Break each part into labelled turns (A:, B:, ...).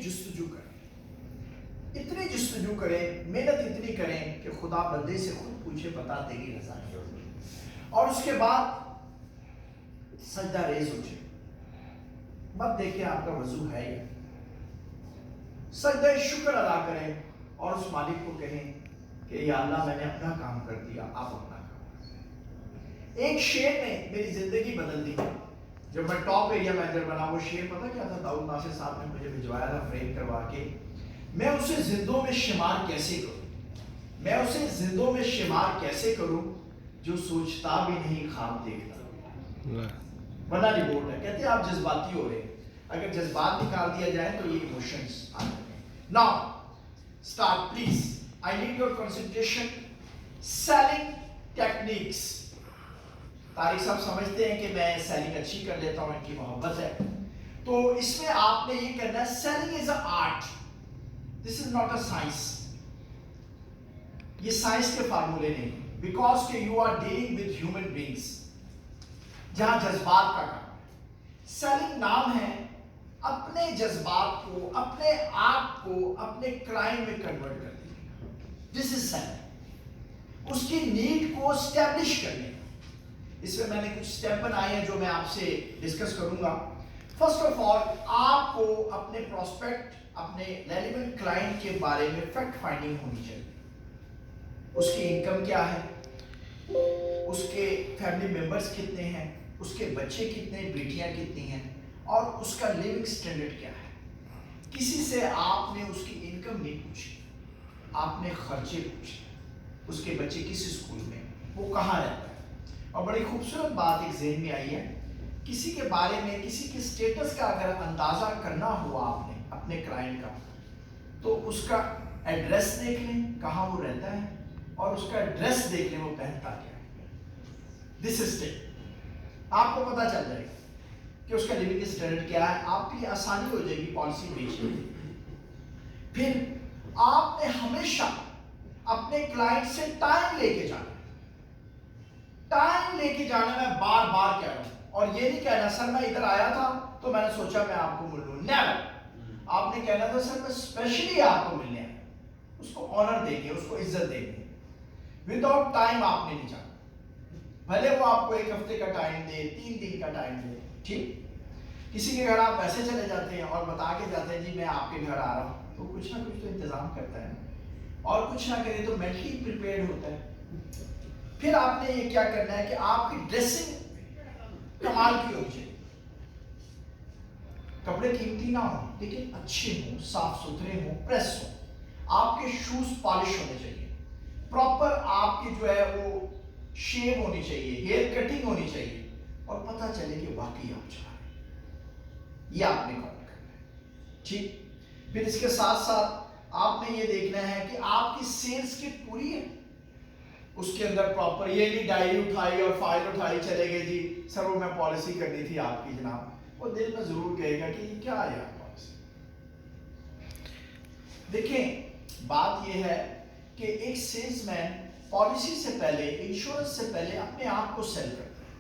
A: جستجو کریں، اتنی جستجو کریں، محنت اتنی کریں کہ خدا بندے سے خود پوچھے بتا تیری رضا کیا ہوگی، اور اس کے بعد سجدہ ریز ہو جائے، مت دیکھیں آپ کا وضو ہے یا سجدہ شکر ادا کریں اور اس مالک کو کہیں کہ یا اللہ میں نے اپنا کام کر دیا، آپ اپنا کام کر۔ ایک شعر نے میری زندگی بدل دی جب میں ٹاپ ایریا مینیجر بنا۔ وہ شعر پتہ کیا تھا؟ داؤد ناصر صاحب نے مجھے بھجوایا تھا فریم کروا کے، میں اسے زندوں میں شمار کیسے کروں، میں اسے زندوں میں شمار کیسے کروں جو سوچتا بھی نہیں خواب دیکھتا۔ بڑا رپورٹ ہے، کہتے ہیں آپ جذباتی ہو رہے ہیں، اگر جذبات نکال دیا جائے تو یہ ایموشنز آ جاتے ہیں۔ Now start please, I need your concentration. Selling techniques, Tariq صاحب سمجھتے ہیں کہ میں سیلنگ اچھی کر لیتا ہوں، ان کی محبت ہے، تو اس میں آپ نے یہ کرنا ہے، selling is a art, this is not a science, یہ سائنس کے فارمولے نہیں، بیکاز کہ you are dealing with human beings جہاں جذبات کا کام ہے۔ سیلنگ نام ہے اپنے جذبات کو، اپنے آپ کو اپنے کلائنٹ میں کنورٹ کر دیں، دس از سیلنگ، اس کی نیڈ کو اسٹیبلش کرنے کا۔ اس میں میں نے کچھ اسٹیپ بنائے ہیں جو میں آپ سے ڈسکس کروں گا۔ فرسٹ آف آل، آپ کو اپنے پراسپیکٹ، اپنے ریلیونٹ کلائنٹ کے بارے میں فیکٹ فائنڈنگ ہونی چاہیے، اس کی انکم کیا ہے، اس کے فیملی ممبرز کتنے ہیں، اس کے بچے کتنے، بیٹیاں کتنی ہیں، اور اس کا لیونگ سٹینڈرڈ کیا ہے۔ کسی سے آپ نے اس کی انکم نہیں پوچھی، آپ نے خرچے پوچھے، اس کے بچے کس اسکول میں، وہ کہاں رہتا ہے۔ اور بڑی خوبصورت بات ایک ذہن میں آئی ہے، کسی کے بارے میں، کسی کے سٹیٹس کا اگر اندازہ کرنا ہوا آپ نے اپنے کلائنٹ کا، تو اس کا ایڈریس دیکھ لیں کہاں وہ رہتا ہے، اور اس کا ایڈریس دیکھ لیں وہ پہنتا کیا ہے، دس از اٹ، آپ کو پتہ چل جائے گا کہ اس کا لیونگ اسٹینڈرڈ کیا ہے، آپ کے لیے آسانی ہو جائے گی پالیسی بیچنے کی۔ پھر آپ نے ہمیشہ اپنے کلائنٹ سے ٹائم لے کے جانا، ٹائم لے کے جانا، میں بار بار کہہ رہا ہوں، اور یہ نہیں کہنا سر میں ادھر آیا تھا تو میں نے سوچا میں آپ کو مل لوں، نیور، آپ نے کہنا تھا سر میں اسپیشلی آپ کو ملنے آیا، اس کو آنر دیں گے، اس کو عزت دیں گے۔ وداؤٹ ٹائم آپ نے نہیں جانا، بھلے وہ آپ کو 1 ہفتے کا ٹائم دے، 3 دن کا ٹائم دے، ٹھیک۔ کسی کے گھر آپ ایسے چلے جاتے ہیں اور بتا کے جاتے ہیں جی میں آپ کے گھر آ رہا ہوں، تو کچھ نہ کچھ تو انتظام کرتا ہے، اور کچھ نہ کرے تو مینٹلی پریپیئرڈ ہوتا ہے۔ پھر آپ نے یہ کیا کرنا ہے کہ آپ کی ڈریسنگ کمال کی ہونی چاہیے، کپڑے قیمتی نہ ہوں لیکن اچھے ہوں، صاف ستھرے ہوں، پریس ہوں، آپ کے شوز پالش ہونے چاہیے، پراپر آپ کی جو ہے وہ شیو ہونی چاہیے، ہیئر کٹنگ ہونی چاہیے، اور پتہ چلے کہ واقعی آپ چاہ رہے ہیں، یہ آپ نے کام کرنا ہے، ٹھیک۔ پھر اس کے ساتھ ساتھ آپ نے یہ دیکھنا ہے کہ آپ کی سیلز کٹ پوری ہے، اس کے اندر پراپر، یہ نہیں ڈائری اٹھائی اور فائل اٹھائی چلے گئے جی سر وہ میں پالیسی کرنی تھی آپ کی جناب، وہ دل میں ضرور کہے گا کہ یہ کیا ہے آپ پالیسی۔ دیکھیں بات یہ ہے کہ ایک سیلز مین پالیسی سے پہلے، انشورنس سے پہلے اپنے آپ کو سیل کرتا ہے،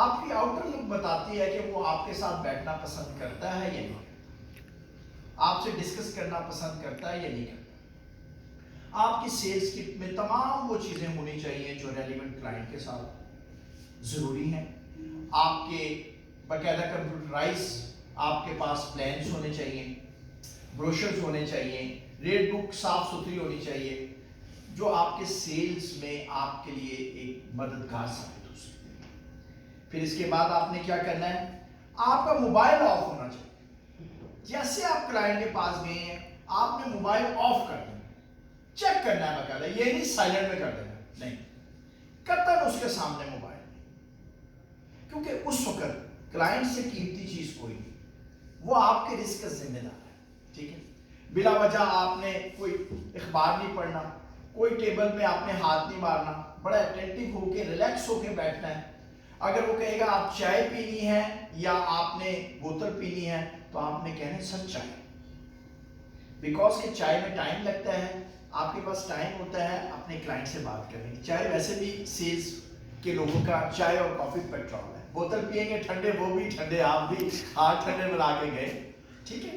A: آپ کی آؤٹر لک بتاتی ہے کہ وہ آپ کے ساتھ بیٹھنا پسند کرتا ہے یا نہیں کرتا، آپ سے ڈسکس کرنا پسند کرتا ہے یا نہیں کرتا۔ آپ کی سیلز کٹ میں تمام وہ چیزیں ہونی چاہیے جو ریلیونٹ کلائنٹ کے ساتھ ضروری ہیں، آپ کے باقاعدہ کمپیوٹرائز آپ کے پاس پلانس ہونے چاہیے، بروشرز ہونے چاہیے، ریٹ بک صاف ستھری ہونی چاہیے، جو آپ کے سیلز میں آپ کے لیے ایک مددگار ثابت ہو سکتے ہیں۔ پھر اس کے بعد آپ نے کیا کرنا ہے، آپ کا موبائل آف ہونا چاہیے، جیسے آپ کلائنٹ کے پاس گئے ہیں آپ نے موبائل آف کر دیا، چیک کرنا ہے باقاعدہ، یہ نہیں سائلنٹ میں کر دینا، نہیں، قطعاً اس کے سامنے موبائل نہیں، کیونکہ اس وقت کلائنٹ سے قیمتی چیز کوئی نہیں، وہ آپ کے رزق کا ذمہ دار ہے، ٹھیک ہے۔ بلا وجہ آپ نے کوئی اخبار نہیں پڑھنا، کوئی ٹیبل میں آپ نے ہاتھ نہیں مارنا، بڑا اٹینٹو ہو کے ریلیکس ہو کے بیٹھنا ہے۔ اگر وہ کہے گا آپ چائے پینی ہے یا آپ نے بوتل پینی ہے تو آپ نے کہنا ہے سر چائے، بیکاز کہ چائے میں ٹائم لگتا ہے، آپ کے پاس ٹائم ہوتا ہے اپنے کلائنٹ سے بات کرنے کی۔ چائے ویسے بھی سیلز کے لوگوں کا چائے اور کافی پیٹرول ہے، بوتل پئیں گے ٹھنڈے وہ بھی ٹھنڈے، آپ بھی ہاتھ ٹھنڈے ملا کے گئے، ٹھیک ہے۔